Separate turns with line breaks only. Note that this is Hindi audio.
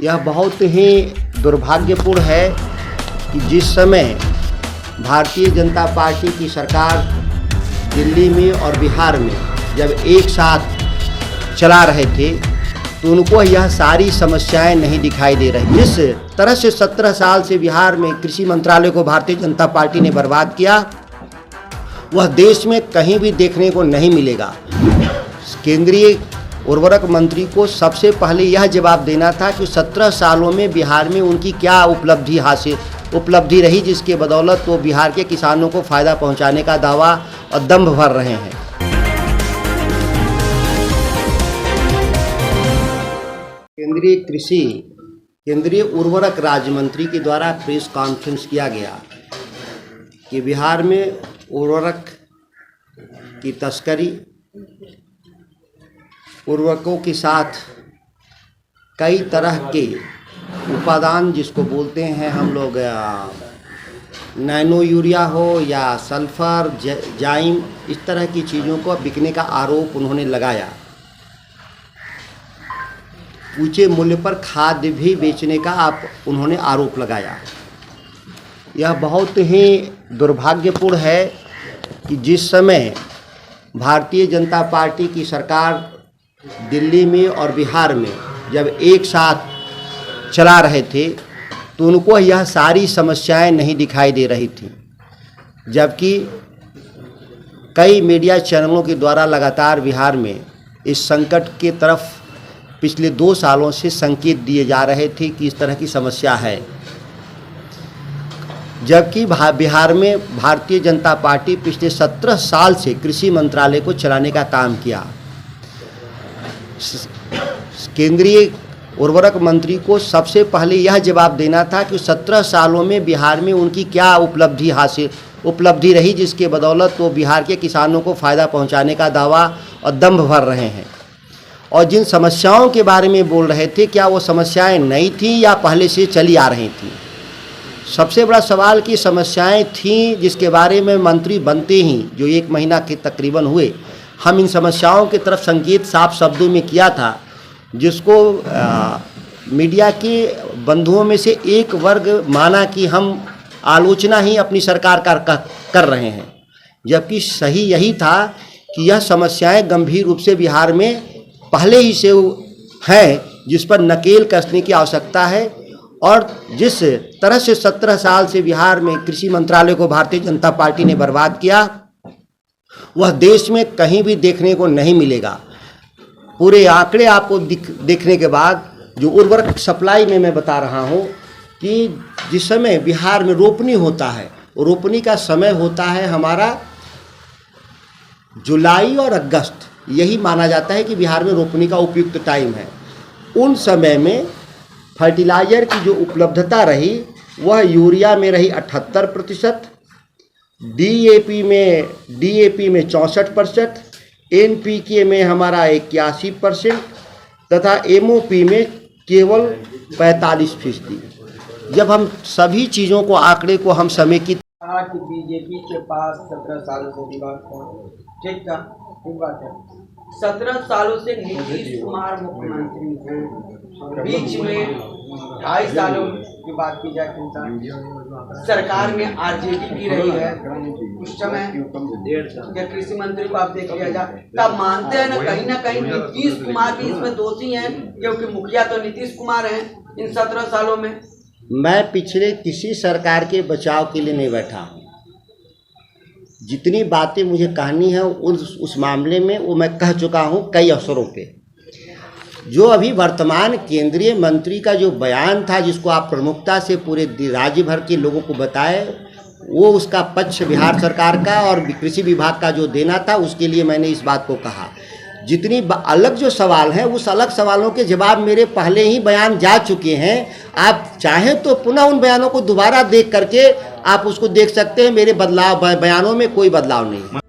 यह बहुत ही दुर्भाग्यपूर्ण है कि जिस समय भारतीय जनता पार्टी की सरकार दिल्ली में और बिहार में जब एक साथ चला रहे थे तो उनको यह सारी समस्याएं नहीं दिखाई दे रही। जिस तरह से 17 साल से बिहार में कृषि मंत्रालय को भारतीय जनता पार्टी ने बर्बाद किया वह देश में कहीं भी देखने को नहीं मिलेगा। केंद्रीय उर्वरक मंत्री को सबसे पहले यह जवाब देना था कि 17 सालों में बिहार में उनकी क्या उपलब्धि रही जिसके बदौलत वो बिहार के किसानों को फ़ायदा पहुंचाने का दावा और दंभ भर रहे हैं। केंद्रीय उर्वरक राज्य मंत्री के द्वारा प्रेस कॉन्फ्रेंस किया गया कि बिहार में उर्वरक की तस्करी, उर्वरकों के साथ कई तरह के उपादान जिसको बोलते हैं हम लोग नैनो यूरिया हो या सल्फर जाइम, इस तरह की चीज़ों को बिकने का आरोप उन्होंने लगाया। ऊंचे मूल्य पर खाद्य भी बेचने का उन्होंने आरोप लगाया। यह बहुत ही दुर्भाग्यपूर्ण है कि जिस समय भारतीय जनता पार्टी की सरकार दिल्ली में और बिहार में जब एक साथ चला रहे थे तो उनको यह सारी समस्याएं नहीं दिखाई दे रही थी, जबकि कई मीडिया चैनलों के द्वारा लगातार बिहार में इस संकट के तरफ पिछले 2 सालों से संकेत दिए जा रहे थे कि इस तरह की समस्या है। जबकि बिहार में भारतीय जनता पार्टी पिछले 17 साल से कृषि मंत्रालय को चलाने का काम किया। केंद्रीय उर्वरक मंत्री को सबसे पहले यह जवाब देना था कि 17 सालों में बिहार में उनकी क्या उपलब्धि रही जिसके बदौलत वो बिहार के किसानों को फ़ायदा पहुंचाने का दावा और दंभ भर रहे हैं। और जिन समस्याओं के बारे में बोल रहे थे क्या वो समस्याएं नई थीं या पहले से चली आ रही थीं। सबसे बड़ा सवाल की समस्याएं थीं जिसके बारे में मंत्री बनते ही जो 1 महीना के तकरीबन हुए हम इन समस्याओं की तरफ संकेत साफ शब्दों में किया था, जिसको मीडिया के बंधुओं में से एक वर्ग माना कि हम आलोचना ही अपनी सरकार कर रहे हैं, जबकि सही यही था कि यह समस्याएं गंभीर रूप से बिहार में पहले ही से हैं जिस पर नकेल कसने की आवश्यकता है। और जिस तरह से 17 साल से बिहार में कृषि मंत्रालय को भारतीय जनता पार्टी ने बर्बाद किया वह देश में कहीं भी देखने को नहीं मिलेगा। पूरे आंकड़े आपको देखने के बाद जो उर्वरक सप्लाई में मैं बता रहा हूं कि जिस समय बिहार में रोपनी होता है, रोपनी का समय होता है हमारा जुलाई और अगस्त, यही माना जाता है कि बिहार में रोपनी का उपयुक्त टाइम है। उन समय में फर्टिलाइज़र की जो उपलब्धता रही वह यूरिया में रही 78%, डीएपी में 64%, एनपीके में हमारा 81% तथा एमओपी में केवल 45%। जब हम सभी चीज़ों को आंकड़े को हम समेकित
कि बीजेपी के पास 17 सालों से विवाद ठीक था, ठीक बात है। 17 सालों से नीतीश कुमार मुख्यमंत्री हैं, बीच में 2.5 सालों की बात की जाए तो सरकार में आरजेडी भी रही है। उस समय कृषि मंत्री को आप देख लिया जाए तब मानते हैं ना कहीं नीतीश कुमार भी इसमें दोषी हैं, क्योंकि मुखिया तो नीतीश कुमार हैं इन 17 सालों में।
मैं पिछले किसी सरकार के बचाव के लिए नहीं बैठा हूँ। जितनी बातें मुझे कहनी है उस मामले में वो मैं कह चुका हूँ कई अवसरों पे। जो अभी वर्तमान केंद्रीय मंत्री का जो बयान था जिसको आप प्रमुखता से पूरे राज्य भर के लोगों को बताए, वो उसका पक्ष बिहार सरकार का और कृषि विभाग का जो देना था उसके लिए मैंने इस बात को कहा। जितनी अलग जो सवाल हैं उस अलग सवालों के जवाब मेरे पहले ही बयान जा चुके हैं। आप चाहें तो पुनः उन बयानों को दोबारा देख करके आप उसको देख सकते हैं। मेरे बयानों में कोई बदलाव नहीं।